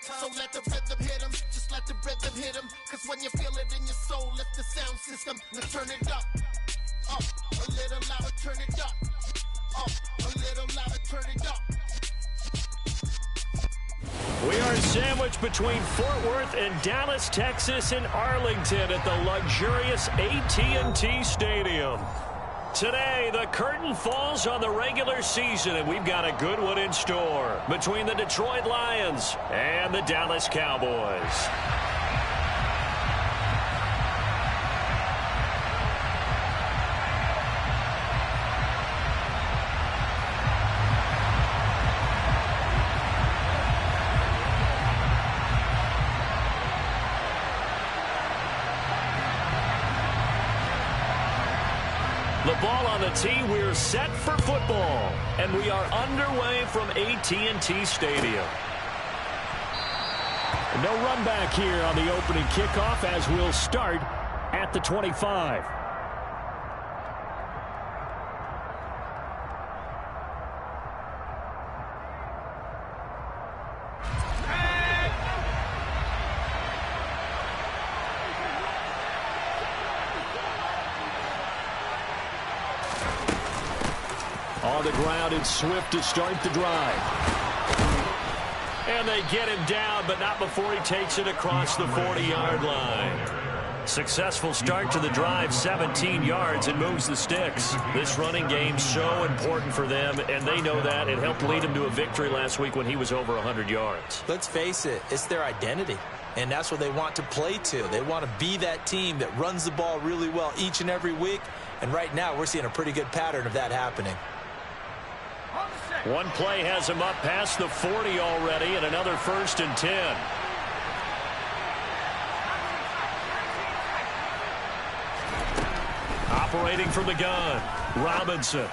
So let the rhythm hit him, just let the rhythm hit him. Cause when you feel it in your soul, lift the sound system. Now turn it up, a little louder, turn it up, a little louder, turn it up. We are sandwiched between Fort Worth and Dallas, Texas, and Arlington at the luxurious AT&T Stadium. Today, the curtain falls on the regular season, and we've got a good one in store between the Detroit Lions and the Dallas Cowboys. The ball on the tee, we're set for football, and we are underway from AT&T Stadium. No run back here on the opening kickoff as we'll start at the 25. On the ground, it's Swift to start the drive. And they get him down, but not before he takes it across the 40-yard line. Successful start to the drive, 17 yards, and moves the sticks. This running game's so important for them, and they know that. It helped lead them to a victory last week when he was over 100 yards. Let's face it, it's their identity, and that's what they want to play to. They want to be that team that runs the ball really well each and every week, and right now we're seeing a pretty good pattern of that happening. One play has him up past the 40 already, and another 1st and 10. Operating from the gun, Robinson.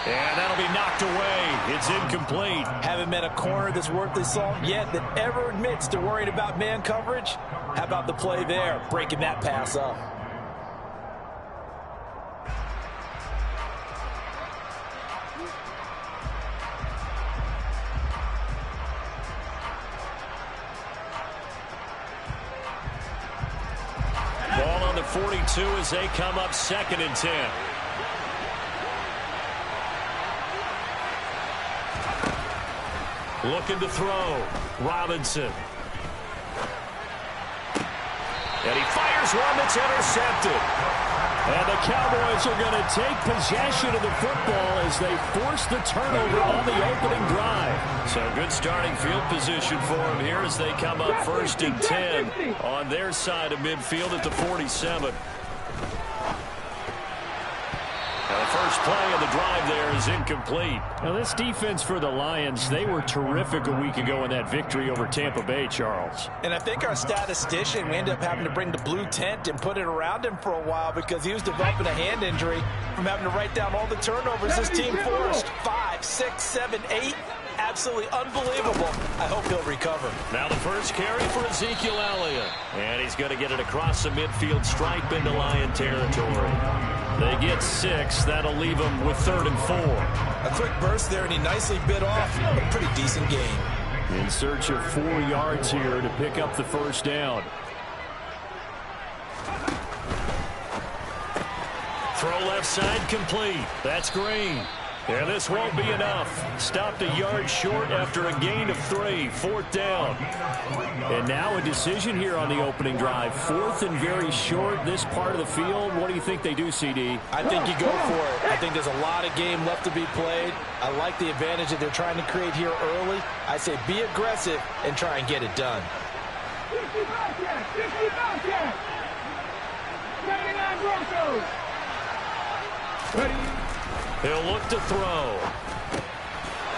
And that'll be knocked away. It's incomplete. Haven't met a corner that's worth his salt yet that ever admits to worrying about man coverage. How about the play there, breaking that pass up? Ball on the 42 as they come up 2nd and 10. Looking to throw. Robinson. And he fires one that's intercepted. And the Cowboys are going to take possession of the football as they force the turnover on the opening drive. So good starting field position for them here as they come up 1st and 10 on their side of midfield at the 47. Now the first play of the drive there is incomplete. Now this defense for the Lions, they were terrific a week ago in that victory over Tampa Bay, Charles. And I think our statistician, we ended up having to bring the blue tent and put it around him for a while because he was developing a hand injury from having to write down all the turnovers this team forced. 5, 6, 7, 8. Absolutely unbelievable. I hope he'll recover. Now the first carry for Ezekiel Elliott. And he's going to get it across the midfield stripe into Lion territory. They get 6. That'll leave them with 3rd and 4. A quick burst there, and he nicely bit off a pretty decent gain. In search of 4 yards here to pick up the first down. Throw left side complete. That's Green. And this won't be enough. Stopped a yard short after a gain of 3. 4th down. And now a decision here on the opening drive. 4th and very short, this part of the field. What do you think they do, CD? I think you go for it. I think there's a lot of game left to be played. I like the advantage that they're trying to create here early. I say be aggressive and try and get it done. 79 Broncos. Ready? He'll look to throw.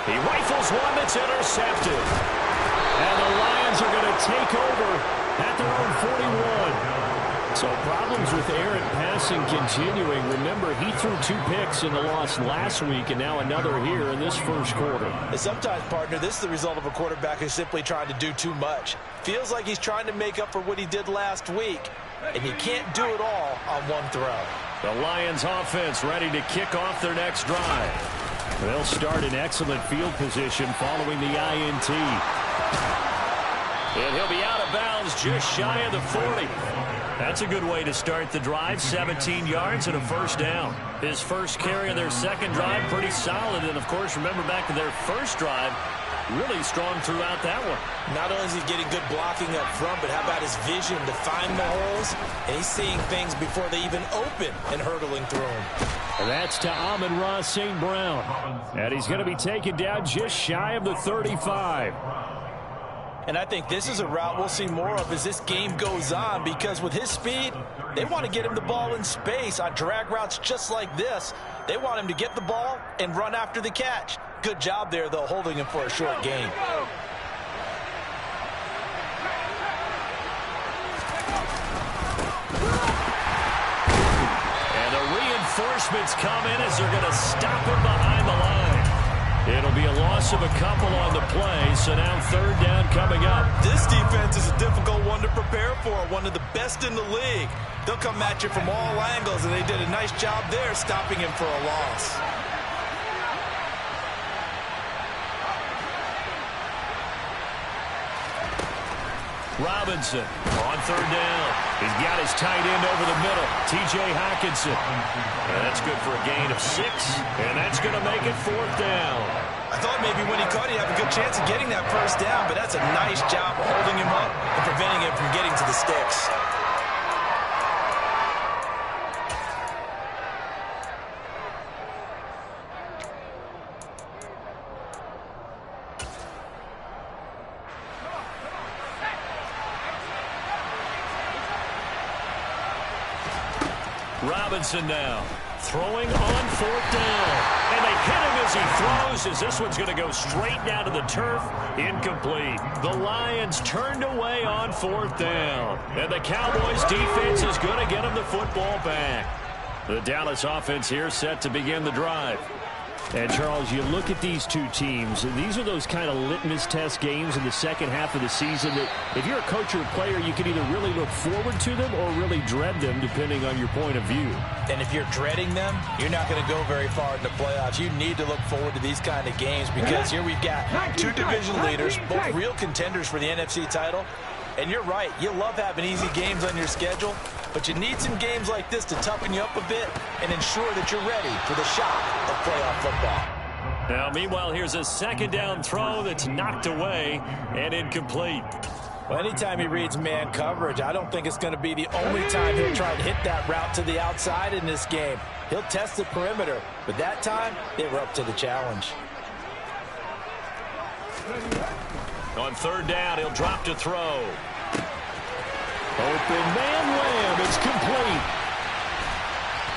He rifles one that's intercepted. And the Lions are going to take over at their own 41. So problems with errant passing continuing. Remember, he threw 2 picks in the loss last week and now another here in this first quarter. And sometimes, partner, this is the result of a quarterback who's simply trying to do too much. Feels like he's trying to make up for what he did last week. And you can't do it all on one throw. The Lions offense ready to kick off their next drive. They'll start in excellent field position following the INT. And he'll be out of bounds just shy of the 40. That's a good way to start the drive. 17 yards and a first down. His first carry of their second drive, pretty solid. And, of course, remember back to their first drive, really strong throughout that one. Not only is he getting good blocking up front, but how about his vision to find the holes? And he's seeing things before they even open and hurtling through them. And that's to Amon-Ra St. Brown. And he's going to be taken down just shy of the 35. And I think this is a route we'll see more of as this game goes on, because with his speed, they want to get him the ball in space on drag routes just like this. They want him to get the ball and run after the catch. Good job there, though, holding him for a short gain. And the reinforcements come in as they're going to stop him behind the line. It'll be a loss of a couple on the play, so now third down coming up. This defense is a difficult one to prepare for, one of the best in the league. They'll come at you from all angles, and they did a nice job there stopping him for a loss. Robinson on third down. He's got his tight end over the middle, T.J. Hockenson. And that's good for a gain of 6, and that's going to make it fourth down. I thought maybe when he caught, he'd have a good chance of getting that first down, but that's a nice job of holding him up and preventing him from getting to the sticks. Robinson now throwing on fourth down. And they hit him as he throws, as this one's going to go straight down to the turf. Incomplete. The Lions turned away on fourth down. And the Cowboys defense is going to get him the football back. The Dallas offense here set to begin the drive. And, Charles, you look at these two teams, and these are those kind of litmus test games in the second half of the season that if you're a coach or a player, you can either really look forward to them or really dread them, depending on your point of view. And if you're dreading them, you're not going to go very far in the playoffs. You need to look forward to these kind of games, because here we've got two division leaders, both real contenders for the NFC title. And you're right, you love having easy games on your schedule, but you need some games like this to toughen you up a bit and ensure that you're ready for the shock of playoff football. Now, meanwhile, here's a second down throw that's knocked away and incomplete. Well, anytime he reads man coverage, I don't think it's going to be the only time he'll try to hit that route to the outside in this game. He'll test the perimeter, but that time, they were up to the challenge. On third down, he'll drop to throw. Open man Lamb, it's complete.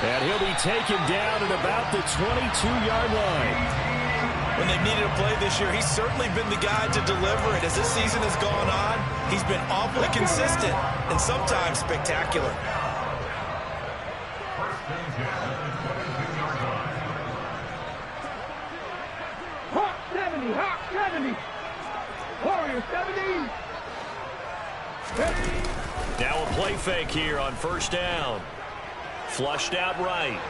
And he'll be taken down at about the 22-yard line. When they've needed a play this year, he's certainly been the guy to deliver it. As this season has gone on, he's been awfully consistent and sometimes spectacular. Hawk 70, Hawk 70. Warrior 70. Ready. Now a play fake here on first down. Flushed out right.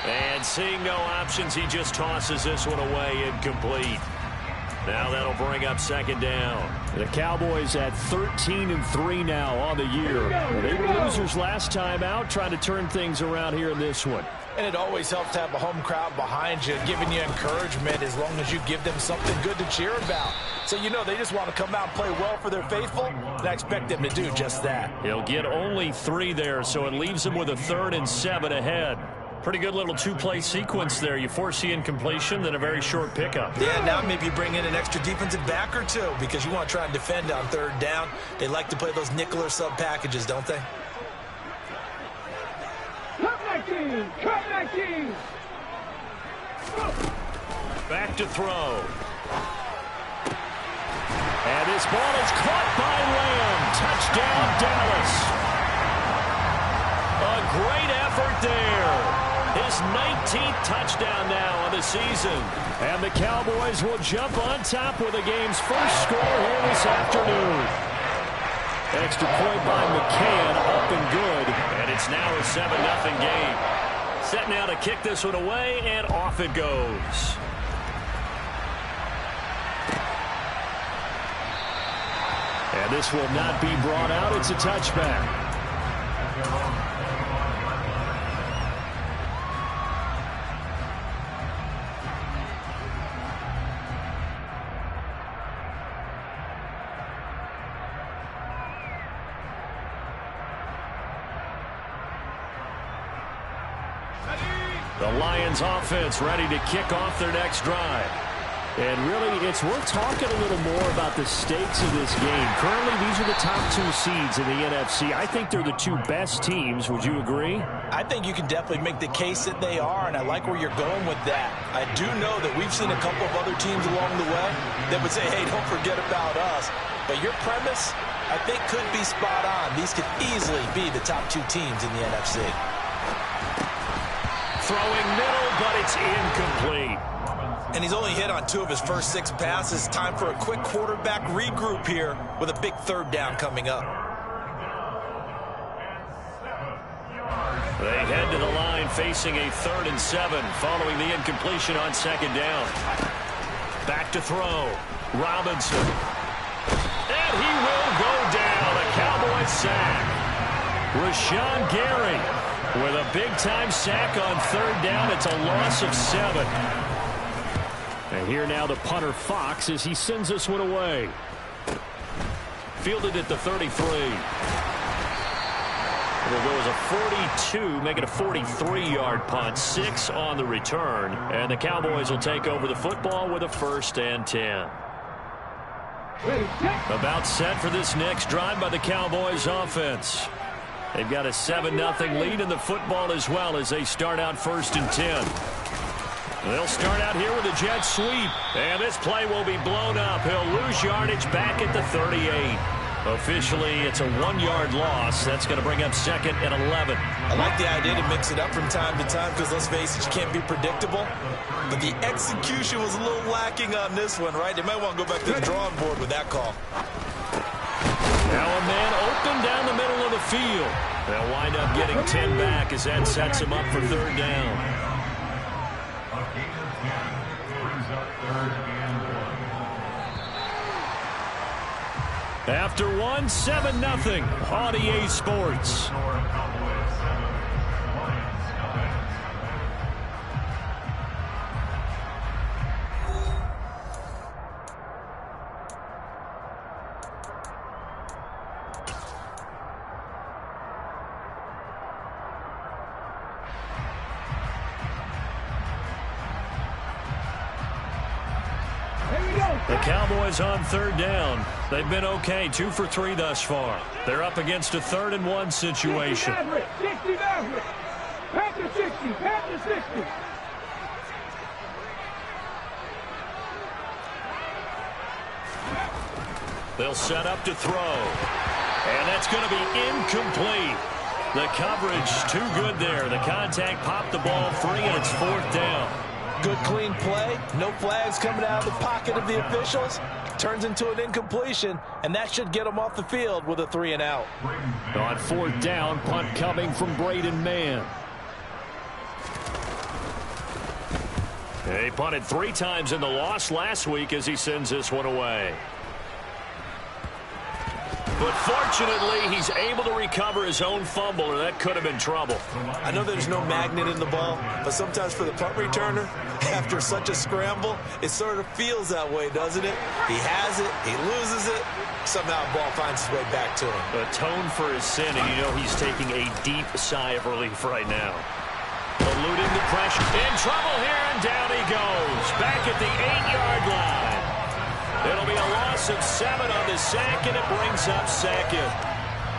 And seeing no options, he just tosses this one away, incomplete. Now that'll bring up second down. The Cowboys at 13-3 now on the year. They were losers last time out, trying to turn things around here in this one. And it always helps to have a home crowd behind you, giving you encouragement as long as you give them something good to cheer about. So you know they just want to come out and play well for their faithful, and I expect them to do just that. He'll get only 3 there, so it leaves him with a 3rd and 7 ahead. Pretty good little two-play sequence there. You force the incompletion, then a very short pickup. Yeah, now maybe you bring in an extra defensive back or two because you want to try and defend on third down. They like to play those nickel or sub packages, don't they? Cut 19. Cut 19. Back to throw. And this ball is caught by Lamb. Touchdown, Dallas. A great effort there. His 19th touchdown now on the season. And the Cowboys will jump on top with the game's first score here this afternoon. Extra point by McCann, up and good. And it's now a 7-0 game. Set now to kick this one away, and off it goes. And this will not be brought out. It's a touchback. The Lions offense ready to kick off their next drive. And really, it's worth talking a little more about the stakes of this game. Currently, these are the top two seeds in the NFC. I think they're the two best teams. Would you agree? I think you can definitely make the case that they are, and I like where you're going with that. I do know that we've seen a couple of other teams along the way that would say, hey, don't forget about us. But your premise, I think, could be spot on. These could easily be the top two teams in the NFC. Throwing middle, but it's incomplete. And he's only hit on 2 of his first 6 passes. Time for a quick quarterback regroup here with a big third down coming up. They head to the line facing a 3rd and 7 following the incompletion on 2nd down. Back to throw. Robinson. And he will go down. A Cowboys sack. Rashawn Gary with a big-time sack on 3rd down. It's a loss of 7. And here now the punter Fox as he sends this one away. Fielded at the 33. It'll go as a 42, make it a 43-yard punt. 6 on the return. And the Cowboys will take over the football with a 1st and 10. About set for this next drive by the Cowboys offense. They've got a 7-0 lead in the football as well as they start out 1st and 10. They'll start out here with a jet sweep. And this play will be blown up. He'll lose yardage back at the 38. Officially, it's a 1-yard loss. That's going to bring up 2nd and 11. I like the idea to mix it up from time to time because, let's face it, you can't be predictable. But the execution was a little lacking on this one, right? They might want to go back to the drawing board with that call. Now a man open down the middle of the field. They'll wind up getting 10 back as that sets him up for 3rd down. After 1, 7-0 on EA Sports. The Cowboys on 3rd down. They've been okay, 2 for 3 thus far. They're up against a 3rd and 1 situation. 60 Maverick. Panther 60. Panther 60. They'll set up to throw. And that's going to be incomplete. The coverage too good there. The contact popped the ball free, and it's 4th down. Good, clean play. No flags coming out of the pocket of the officials. Turns into an incompletion, and that should get them off the field with a 3 and out. On 4th down, punt coming from Braden Mann. He punted 3 times in the loss last week as he sends this one away. But fortunately, he's able to recover his own fumble, or that could have been trouble. I know there's no magnet in the ball, but sometimes for the punt returner, after such a scramble, it sort of feels that way, doesn't it? He has it, he loses it, somehow the ball finds its way back to him. Atone for his sin, and you know he's taking a deep sigh of relief right now. Eluding the pressure. In trouble here, and down he goes. Back at the 8-yard line. It'll be a loss of 7 on the sack, and it brings up 2nd.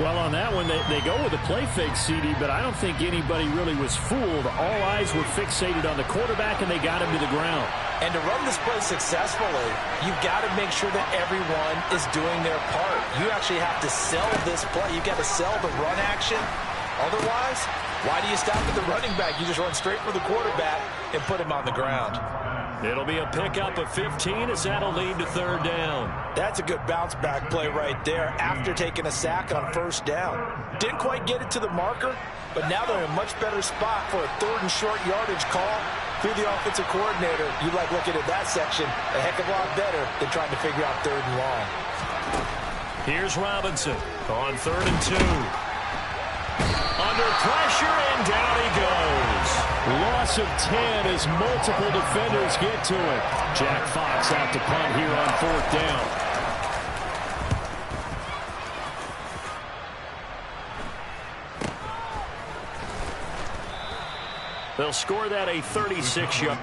Well, on that one, they go with a play fake, CD, but I don't think anybody really was fooled. All eyes were fixated on the quarterback, and they got him to the ground. And to run this play successfully, you've got to make sure that everyone is doing their part. You actually have to sell this play. You've got to sell the run action. Otherwise, why do you stop at the running back? You just run straight for the quarterback and put him on the ground. It'll be a pickup of 15 as that'll lead to 3rd down. That's a good bounce-back play right there after taking a sack on 1st down. Didn't quite get it to the marker, but now they're in a much better spot for a 3rd and short yardage call through the offensive coordinator. You like looking at that section a heck of a lot better than trying to figure out 3rd and long. Here's Robinson on 3rd and 2. Under pressure, and down he goes. Loss of 10 as multiple defenders get to it. Jack Fox out to punt here on 4th down. They'll score that a 36-yard.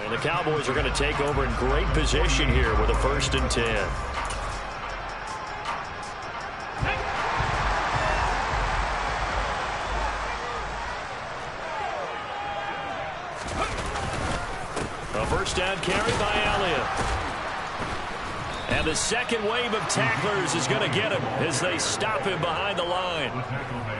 And the Cowboys are going to take over in great position here with a 1st and 10. A 1st down carry by Elliott. And the second wave of tacklers is going to get him as they stop him behind the line.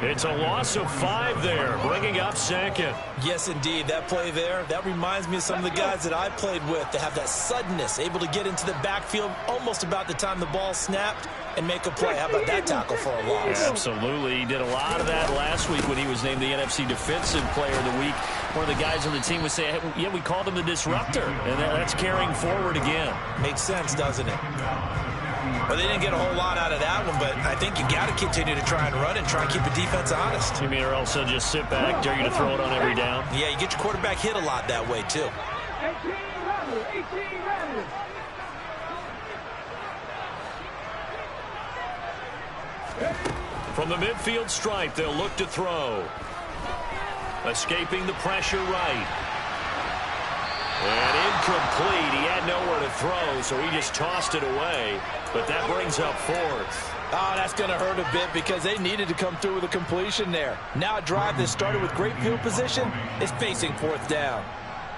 It's a loss of 5 there, bringing up 2nd. Yes, indeed. That play there, that reminds me of some of the guys that I played with that have that suddenness, able to get into the backfield almost about the time the ball snapped and make a play. How about that tackle for a loss? Absolutely. He did a lot of that last week when he was named the NFC Defensive Player of the Week. One of the guys on the team would say, hey, yeah, we called him the disruptor, and that's carrying forward again. Makes sense, doesn't it? Well, they didn't get a whole lot out of that one, but I think you got to continue to try and run and try and keep the defense honest. You mean, or else they'll just sit back, dare you to throw it on every down? Yeah, you get your quarterback hit a lot that way, too. 18 runners. From the midfield stripe, they'll look to throw. Escaping the pressure right. And incomplete. He had nowhere to throw, so he just tossed it away. But that brings up 4th. Oh, that's going to hurt a bit because they needed to come through with a completion there. Now a drive that started with great field position is facing 4th down.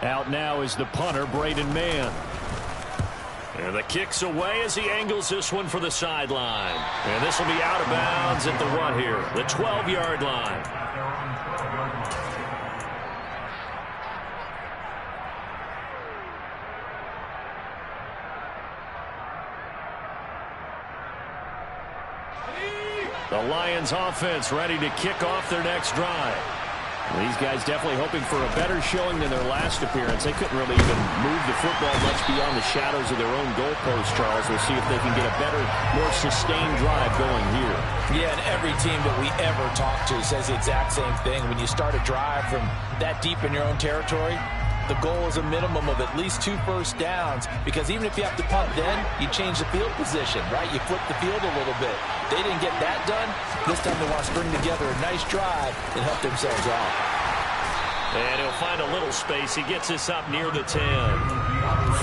Out now is the punter, Braden Mann. And the kick's away as he angles this one for the sideline. And this will be out of bounds at the what here? The 12-yard line. The Lions offense ready to kick off their next drive. These guys definitely hoping for a better showing than their last appearance. They couldn't really even move the football much beyond the shadows of their own goalpost, Charles. We'll see if they can get a better, more sustained drive going here. Yeah, and every team that we ever talk to says the exact same thing. When you start a drive from that deep in your own territory, the goal is a minimum of at least 2 first downs, because even if you have to punt then, you change the field position, right? You flip the field a little bit. They didn't get that done. This time they want to string together a nice drive and help themselves out. And he'll find a little space. He gets this up near the 10.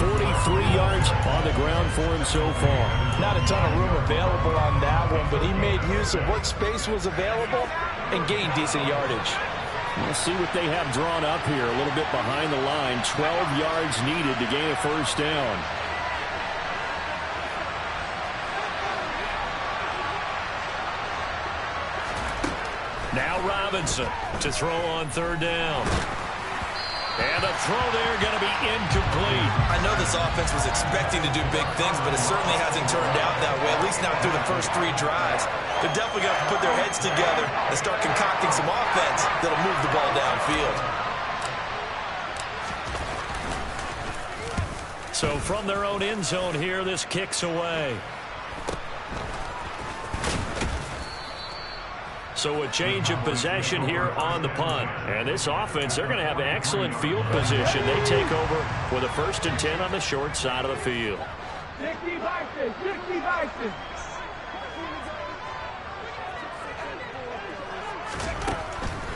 43 yards on the ground for him so far. Not a ton of room available on that one, but he made use of what space was available and gained decent yardage. We'll see what they have drawn up here. A little bit behind the line. 12 yards needed to gain a 1st down. Now Robinson to throw on 3rd down. And the throw there going to be incomplete. I know this offense was expecting to do big things, but it certainly hasn't turned out that way, at least not through the first 3 drives. They're definitely going to put their heads together and start concocting some offense that'll move the ball downfield. So from their own end zone here, this kicks away. So a change of possession here on the punt. And this offense, they're going to have excellent field position. They take over with a 1st and 10 on the short side of the field. 60 Bison, 60 Bison.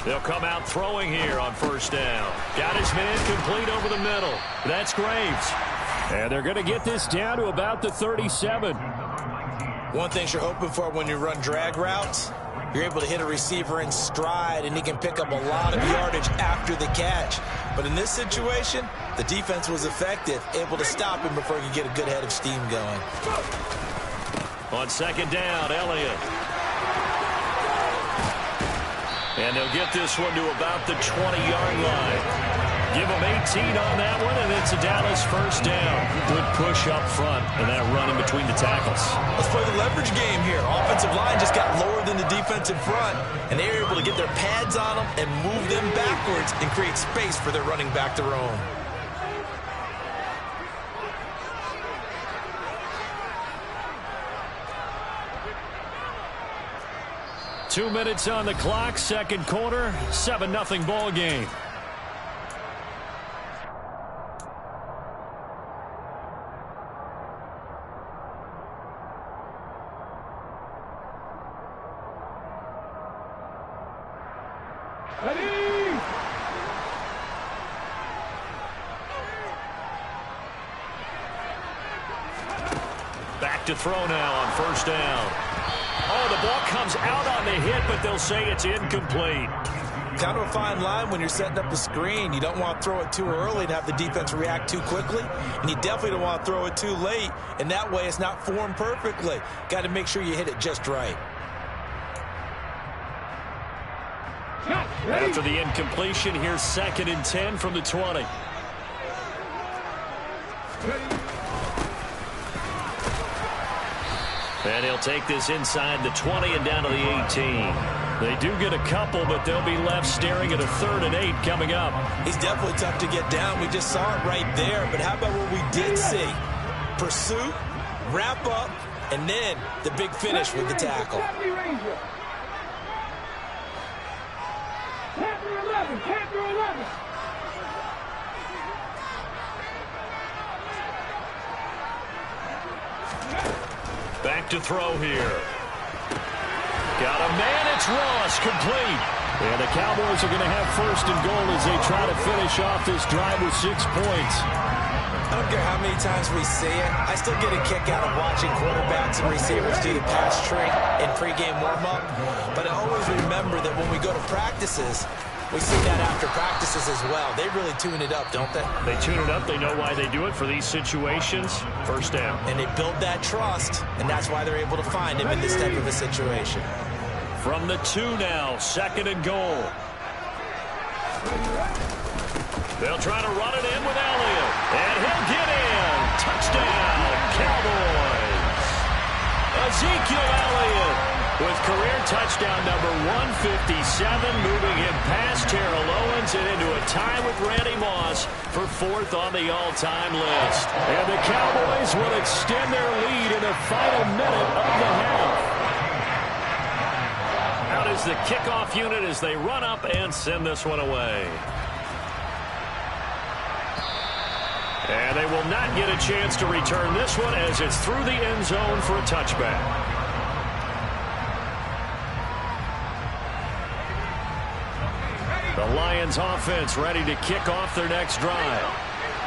They'll come out throwing here on 1st down. Got his man complete over the middle. That's Graves. And they're going to get this down to about the 37. One thing you're hoping for when you run drag routes, you're able to hit a receiver in stride, and he can pick up a lot of yardage after the catch. But in this situation, the defense was effective, able to stop him before he could get a good head of steam going. On second down, Elliott. And they'll get this one to about the 20-yard line. Give them 18 on that one, and it's a Dallas first down. Good push up front, and that run in between the tackles. Let's play the leverage game here. Offensive line just got lower than the defensive front, and they were able to get their pads on them and move them backwards and create space for their running back to roam. Two minutes on the clock, second quarter, 7-0 ball game. Back to throw now on first down. Oh, the ball comes out on the hit, but they'll say it's incomplete. Kind of a fine line when you're setting up the screen. You don't want to throw it too early to have the defense react too quickly, and you definitely don't want to throw it too late, and that way it's not formed perfectly. Got to make sure you hit it just right. After the incompletion, here's 2nd and 10 from the 20. And he'll take this inside the 20 and down to the 18. They do get a couple, but they'll be left staring at a 3rd and 8 coming up. He's definitely tough to get down. We just saw it right there. But how about what we did see? Pursuit, wrap up, and then the big finish with the tackle. Back to throw here. Got a man, it's Ross, complete. And the Cowboys are going to have 1st and goal as they try to finish off this drive with 6 points. I don't care how many times we see it. I still get a kick out of watching quarterbacks and receivers do the pass trick in pregame warm-up. But I always remember that when we go to practices, we see that after practices as well. They really tune it up, don't they? They tune it up. They know why they do it for these situations. First down. And they build that trust, and that's why they're able to find him in this type of a situation. From the 2 now, 2nd and goal. They'll try to run it in with Elliott. And he'll get in. Touchdown, Cowboys. Ezekiel Elliott with career touchdown number 157, moving him past Terrell Owens and into a tie with Randy Moss for 4th on the all-time list. And the Cowboys will extend their lead in the final minute of the half. Out is the kickoff unit as they run up and send this one away. And they will not get a chance to return this one as it's through the end zone for a touchback. The Lions offense ready to kick off their next drive.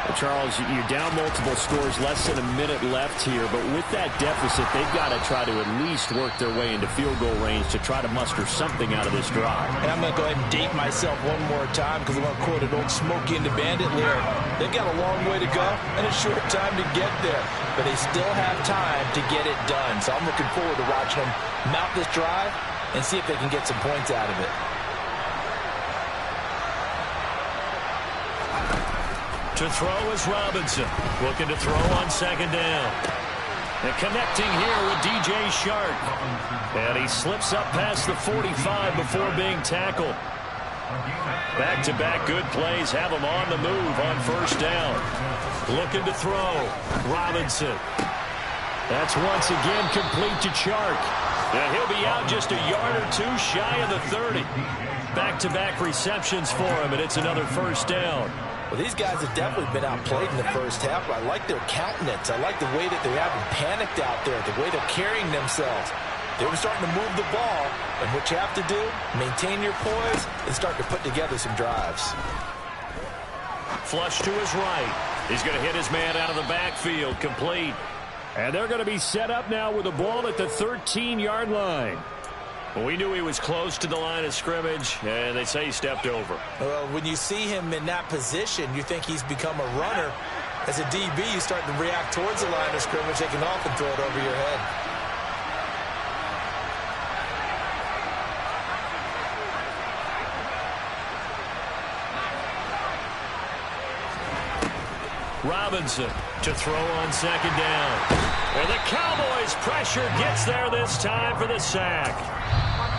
Well, Charles, you're down multiple scores, less than a minute left here, but with that deficit, they've got to try to at least work their way into field goal range to try to muster something out of this drive. And I'm going to go ahead and date myself one more time because I'm going to quote an old Smokey and the Bandit lyric. They've got a long way to go and a short time to get there, but they still have time to get it done. So I'm looking forward to watching them mount this drive and see if they can get some points out of it. To throw is Robinson, looking to throw on 2nd down. And connecting here with DJ Shark. And he slips up past the 45 before being tackled. Back-to-back good plays have him on the move on 1st down. Looking to throw. Robinson. That's once again complete to Shark. And he'll be out just a yard or 2 shy of the 30. Back-to-back receptions for him, and it's another 1st down. Well, these guys have definitely been outplayed in the first half, but I like their countenance. I like the way that they haven't panicked out there, the way they're carrying themselves. They were starting to move the ball, and what you have to do, maintain your poise and start to put together some drives. Flush to his right. He's going to hit his man out of the backfield, complete. And they're going to be set up now with the ball at the 13-yard line. Well, we knew he was close to the line of scrimmage, and they say he stepped over. Well, when you see him in that position, you think he's become a runner. As a DB, you start to react towards the line of scrimmage, they can often throw it over your head. Robinson to throw on second down. And the Cowboys' pressure gets there this time for the sack.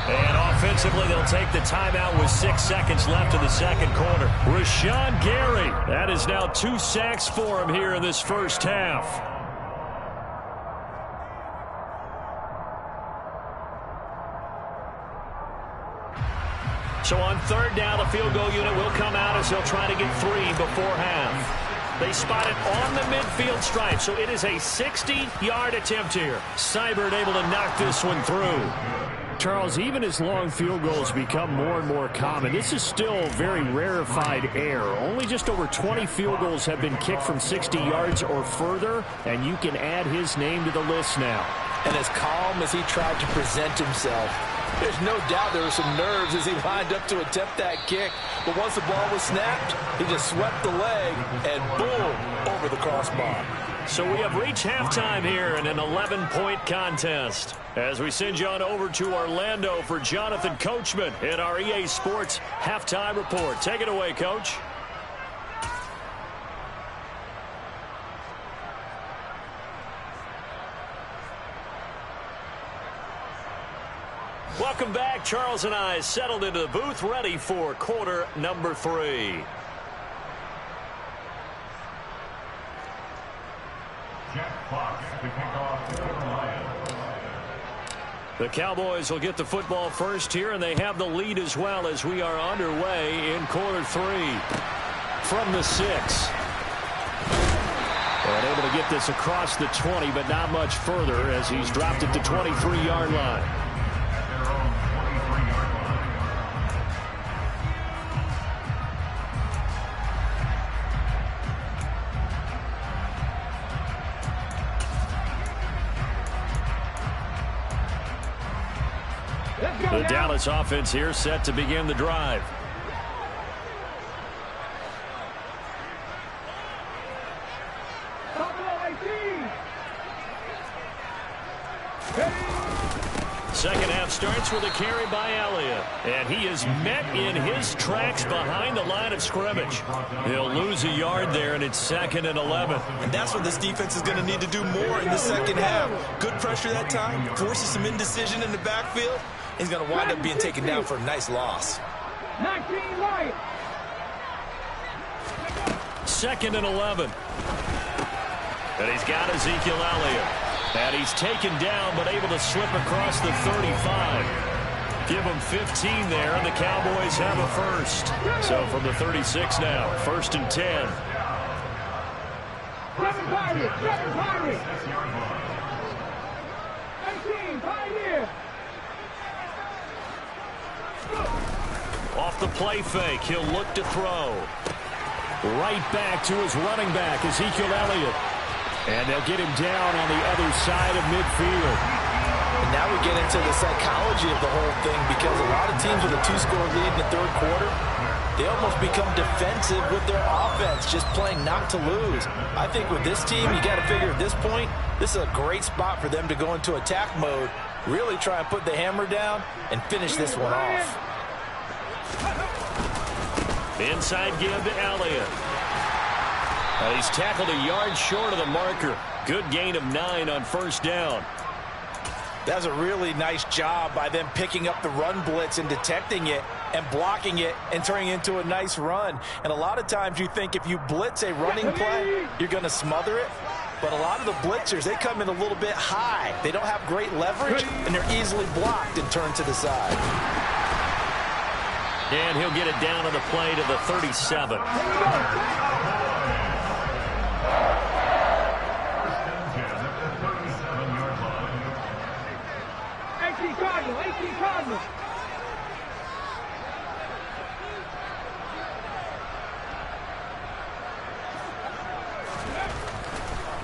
And offensively, they'll take the timeout with 6 seconds left in the second quarter. Rashawn Gary, that is now 2 sacks for him here in this first half. So on third down, the field goal unit will come out as they'll try to get 3 before half. They spot it on the midfield stripe, so it is a 60-yard attempt here. Seibert able to knock this one through. Charles, even as long field goals become more and more common, this is still very rarefied air. Only just over 20 field goals have been kicked from 60 yards or further, and you can add his name to the list now. And as calm as he tried to present himself, there's no doubt there were some nerves as he lined up to attempt that kick. But once the ball was snapped, he just swept the leg and boom, over the crossbar. So we have reached halftime here in an 11-point contest. As we send you on over to Orlando for Jonathan Coachman in our EA Sports Halftime Report. Take it away, Coach. Welcome back. Charles and I settled into the booth, ready for quarter number 3. The Cowboys will get the football first here, and they have the lead as well as we are underway in quarter 3 from the 6. And able to get this across the 20, but not much further as he's dropped it to 23-yard line. The Dallas offense here set to begin the drive. Second half starts with a carry by Elliott. And he is met in his tracks behind the line of scrimmage. He'll lose a yard there, and it's 2nd and 11. And that's what this defense is going to need to do more in the second half. Good pressure that time, forces some indecision in the backfield. He's going to wind up being taken down for a nice loss. 19 right. 2nd and 11. And he's got Ezekiel Elliott. And he's taken down, but able to slip across the 35. Give him 15 there, and the Cowboys have a first. So from the 36 now, 1st and 10. 7 Pirates. 18 Pioneer. Off the play fake, he'll look to throw. Right back to his running back, Ezekiel Elliott. And they'll get him down on the other side of midfield. And now we get into the psychology of the whole thing, because a lot of teams with a 2-score lead in the third quarter, they almost become defensive with their offense, just playing not to lose. I think with this team, you got to figure at this point, this is a great spot for them to go into attack mode, really try and put the hammer down and finish this one off. Inside give to Elliott. He's tackled a yard short of the marker. Good gain of 9 on 1st down. That's a really nice job by them picking up the run blitz and detecting it and blocking it and turning it into a nice run. And a lot of times you think if you blitz a running play, you're going to smother it. But a lot of the blitzers, they come in a little bit high. They don't have great leverage, and they're easily blocked and turned to the side. And he'll get it down on the play to the 37.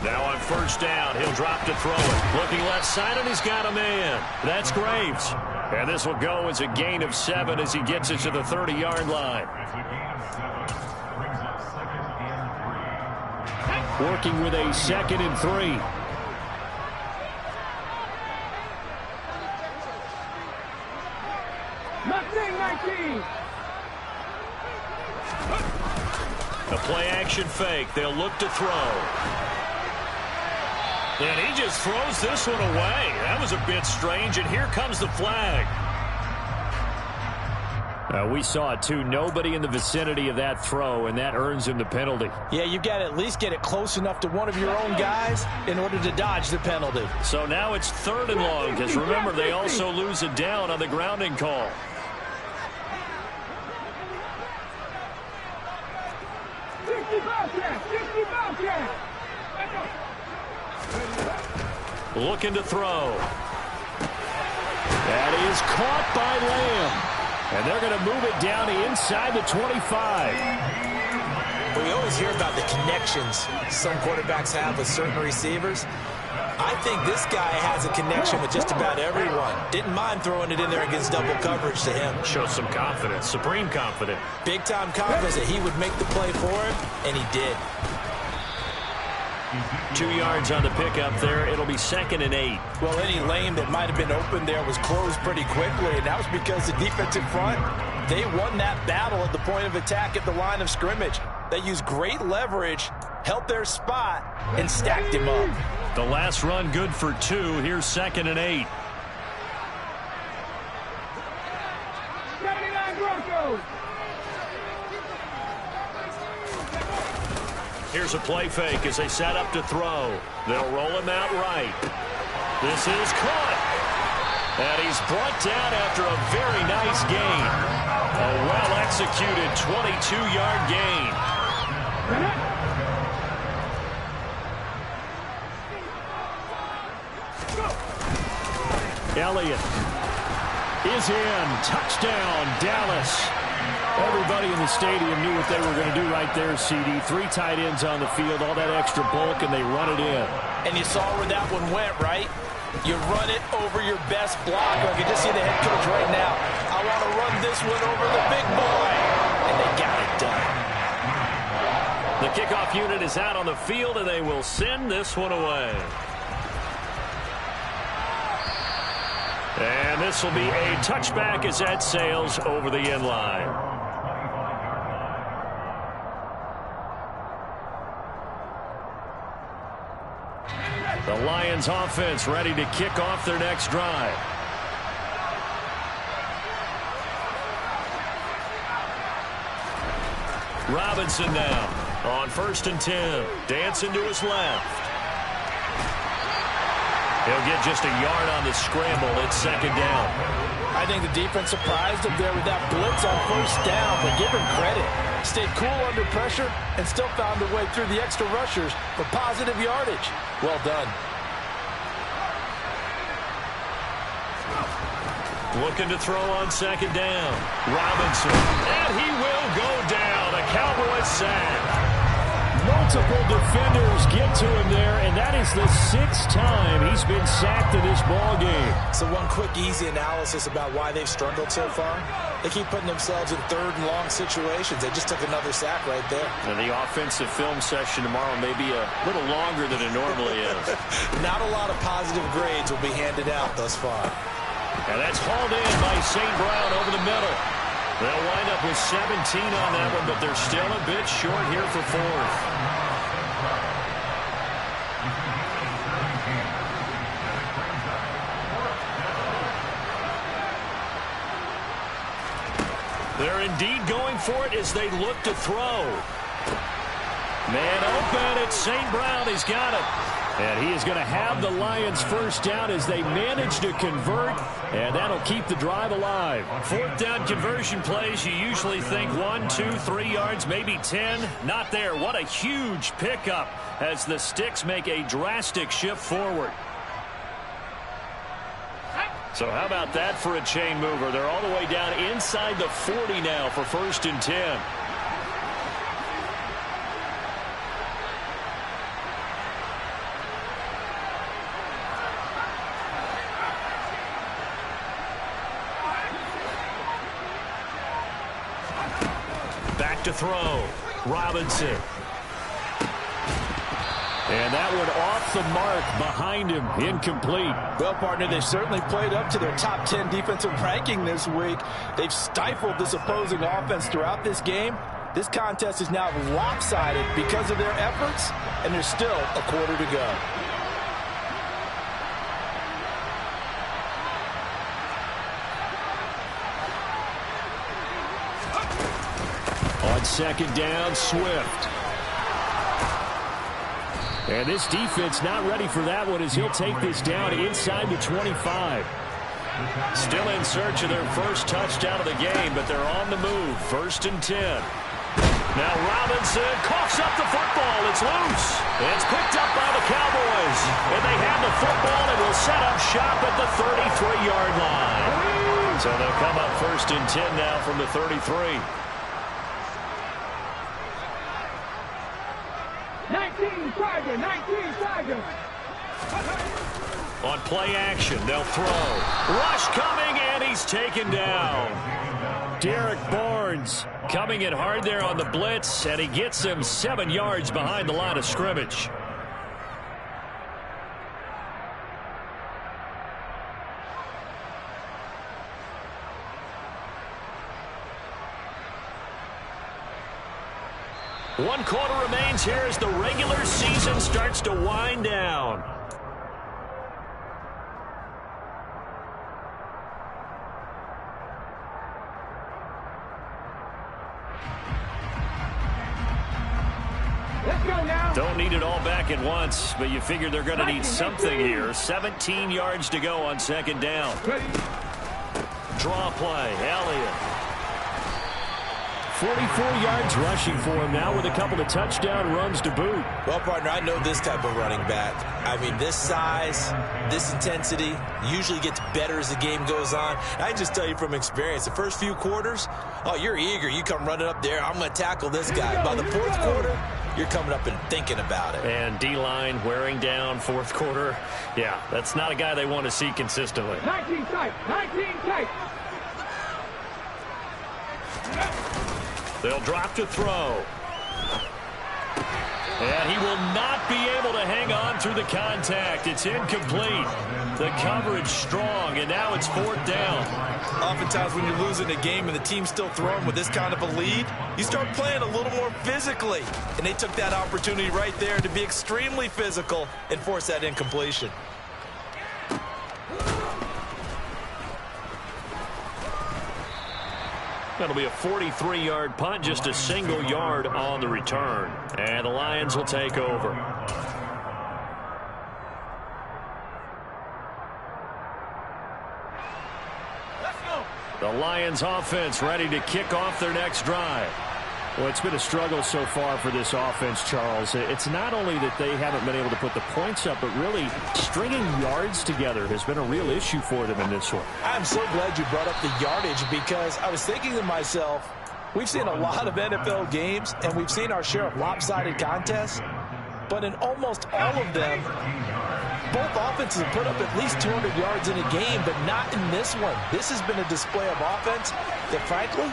Now on 1st down, he'll drop to throw it. Looking left side, and he's got a man. That's Graves. And this will go as a gain of 7 as he gets it to the 30-yard line. Working with a 2nd and 3. A play-action fake. They'll look to throw. And he just throws this one away. That was a bit strange, and here comes the flag. We saw it, too. Nobody in the vicinity of that throw, and that earns him the penalty. Yeah, you've got to at least get it close enough to one of your own guys in order to dodge the penalty. So now it's 3rd and long, because remember, they also lose it down on the grounding call. Looking to throw. That is caught by Lamb. And they're going to move it down inside the 25. We always hear about the connections some quarterbacks have with certain receivers. I think this guy has a connection with just about everyone. Didn't mind throwing it in there against double coverage to him. Shows some confidence, supreme confidence. Big-time confidence that he would make the play for him, and he did. 2 yards on the pickup there. It'll be 2nd and 8. Well, any lane that might have been open there was closed pretty quickly, and that was because the defensive front, they won that battle at the point of attack at the line of scrimmage. They used great leverage, held their spot, and stacked him up. The last run good for 2. Here's 2nd and 8. 79 Broncos. Here's a play fake as they set up to throw. They'll roll him out right. This is caught. And he's brought down after a very nice gain. A well-executed 22-yard gain. Elliott is in. Touchdown, Dallas. Everybody in the stadium knew what they were going to do right there, CD. 3 tight ends on the field, all that extra bulk, and they run it in. And you saw where that one went, right? You run it over your best blocker. I can just see the head coach right now. I want to run this one over the big boy. And they got it done. The kickoff unit is out on the field, and they will send this one away. And this will be a touchback as that sails over the end line. The Lions offense ready to kick off their next drive. Robinson now on 1st and 10. Dancing to his left. He'll get just a yard on the scramble. It's 2nd down. I think the defense surprised him there with that blitz on 1st down, but give him credit. Stayed cool under pressure and still found a way through the extra rushers for positive yardage. Well done. Looking to throw on 2nd down. Robinson. And he will go down. A Cowboys sack. Multiple defenders get to him there, and that is the 6th time he's been sacked in this ball game. So one quick, easy analysis about why they've struggled so far. They keep putting themselves in 3rd and long situations. They just took another sack right there. And the offensive film session tomorrow may be a little longer than it normally is. Not a lot of positive grades will be handed out thus far. And that's hauled in by St. Brown over the middle. They'll wind up with 17 on that one, but they're still a bit short here for 4th. They're indeed going for it as they look to throw. Man open, it's St. Brown. He's got it. And he is going to have the Lions 1st down as they manage to convert, and that'll keep the drive alive. 4th down conversion plays, you usually think 1, 2, 3 yards, maybe 10. Not there. What a huge pickup as the Sticks make a drastic shift forward. So how about that for a chain mover? They're all the way down inside the 40 now for 1st and 10. look to throw. Robinson. And that one off the mark behind him. Incomplete. Well, partner, they've certainly played up to their top 10 defensive ranking this week. They've stifled this opposing offense throughout this game. This contest is now lopsided because of their efforts, and there's still a quarter to go. On second down, Swift. And this defense not ready for that one as he'll take this down inside the 25. Still in search of their first touchdown of the game, but they're on the move. 1st and 10. Now Robinson coughs up the football. It's loose. It's picked up by the Cowboys. And they have the football and will set up shop at the 33-yard line. So they'll come up 1st and 10 now from the 33. 19 Tigers. On play action, they'll throw. Rush coming, and he's taken down. Derek Barnes coming in hard there on the blitz, and he gets him 7 yards behind the line of scrimmage. One quarter remains here as the regular season starts to wind down. Let's go now. Don't need it all back at once, but you figure they're going to need something here. 17 yards to go on second down. Ready. Draw play, Elliott. 44 yards rushing for him now with a couple of touchdown runs to boot. Well, partner, I know this type of running back. I mean, this size, this intensity usually gets better as the game goes on. I can just tell you from experience, the first few quarters, oh, you're eager. You come running up there, I'm going to tackle this guy. By the 4th quarter, you're coming up and thinking about it. And D-line wearing down 4th quarter. Yeah, that's not a guy they want to see consistently. 19 tight. They'll drop to throw. And he will not be able to hang on through the contact. It's incomplete. The coverage strong, and now it's 4th down. Oftentimes when you're losing a game and the team's still throwing with this kind of a lead, you start playing a little more physically. And they took that opportunity right there to be extremely physical and force that incompletion. That'll be a 43-yard punt, just a single yard on the return. And the Lions will take over. Let's go. The Lions offense ready to kick off their next drive. Well, it's been a struggle so far for this offense, Charles. It's not only that they haven't been able to put the points up, but really stringing yards together has been a real issue for them in this one. I'm so glad you brought up the yardage because I was thinking to myself, we've seen a lot of NFL games and we've seen our share of lopsided contests, but in almost all of them, both offenses have put up at least 200 yards in a game, but not in this one. This has been a display of offense that, frankly,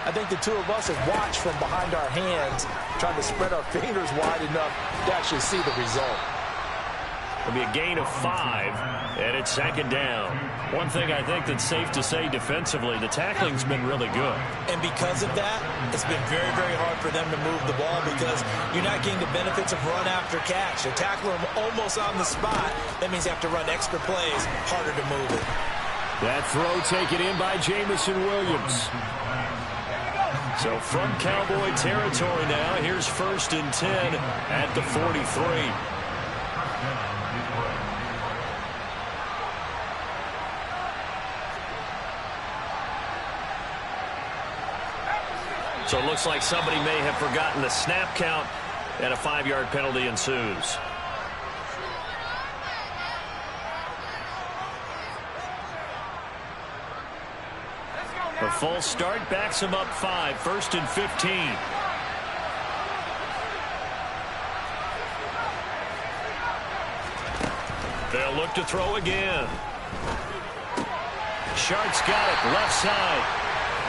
I think the two of us have watched from behind our hands, trying to spread our fingers wide enough to actually see the result. It'll be a gain of 5, and it's second down. One thing I think that's safe to say defensively, the tackling's been really good. And because of that, it's been very, very hard for them to move the ball because you're not getting the benefits of run after catch. They tackle them almost on the spot. That means you have to run extra plays, harder to move it. That throw taken in by Jamison Williams. So from Cowboy territory now, here's 1st and 10 at the 43. So it looks like somebody may have forgotten the snap count, and a 5-yard penalty ensues. The full start backs him up 5, 1st and 15. They'll look to throw again. Shark's got it, left side.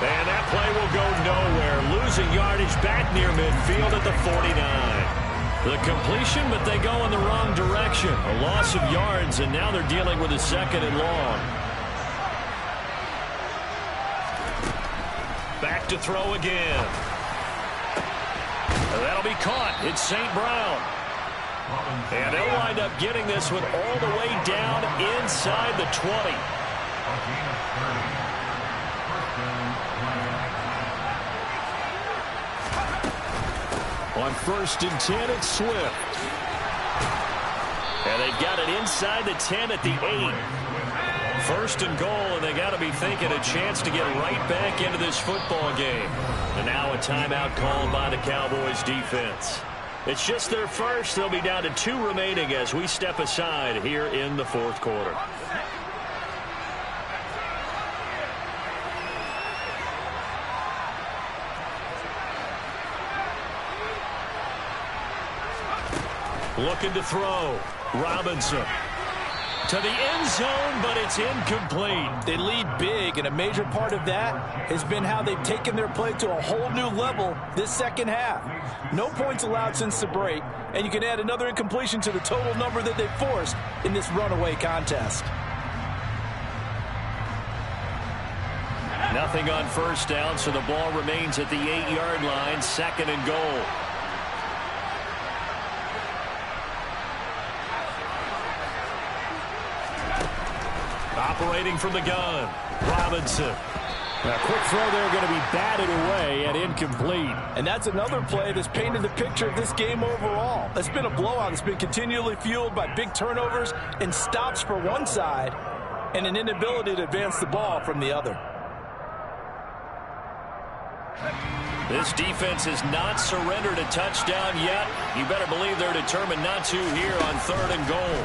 And that play will go nowhere. Losing yardage back near midfield at the 49. The completion, but they go in the wrong direction. A loss of yards, and now they're dealing with a 2nd and long. Back to throw again. That'll be caught. It's St. Brown. And they'll wind up getting this one all the way down inside the 20. On 1st and 10, it's Swift. And they've got it inside the 10 at the 8. 1st and goal, and they got to be thinking a chance to get right back into this football game. And now a timeout called by the Cowboys defense. It's just their first. They'll be down to 2 remaining as we step aside here in the 4th quarter. Looking to throw. Robinson. To the end zone, but it's incomplete. They lead big, and a major part of that has been how they've taken their play to a whole new level this second half. No points allowed since the break, and you can add another incompletion to the total number that they've forced in this runaway contest. Nothing on 1st down, so the ball remains at the 8-yard line, 2nd and goal. Operating from the gun, Robinson. A quick throw there going to be batted away and incomplete. And that's another play that's painted the picture of this game overall. It's been a blowout. It's been continually fueled by big turnovers and stops for one side and an inability to advance the ball from the other. This defense has not surrendered a touchdown yet. You better believe they're determined not to here on 3rd and goal.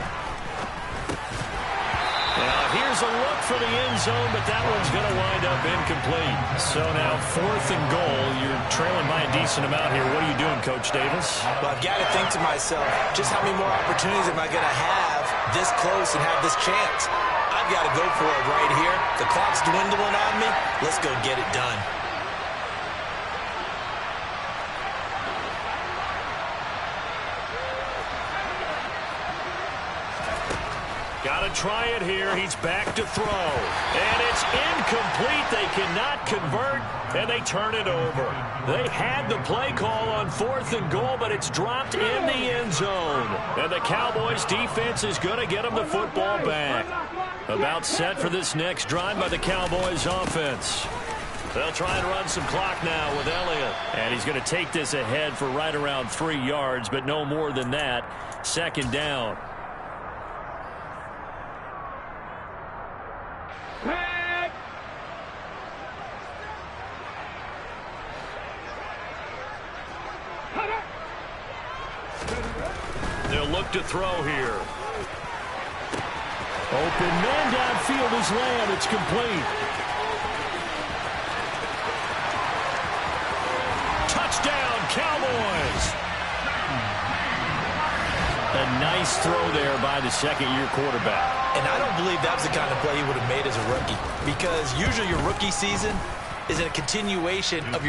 Now here's a look for the end zone, but that one's going to wind up incomplete. So now 4th and goal. You're trailing by a decent amount here. What are you doing, Coach Davis? Well, I've got to think to myself, just how many more opportunities am I going to have this close and have this chance? I've got to go for it right here. The clock's dwindling on me. Let's go get it done. Got to try it here. He's back to throw. And it's incomplete. They cannot convert, and they turn it over. They had the play call on 4th and goal, but it's dropped in the end zone. And the Cowboys defense is going to get them the football back. About set for this next drive by the Cowboys offense. They'll try and run some clock now with Elliott. And he's going to take this ahead for right around 3 yards, but no more than that. 2nd down. They'll look to throw here. Open man downfield is Lamb. It's complete. Touchdown, Cowboys. A nice throw there by the 2nd-year quarterback. And I don't believe that was the kind of play he would have made as a rookie, because usually your rookie season is a continuation of your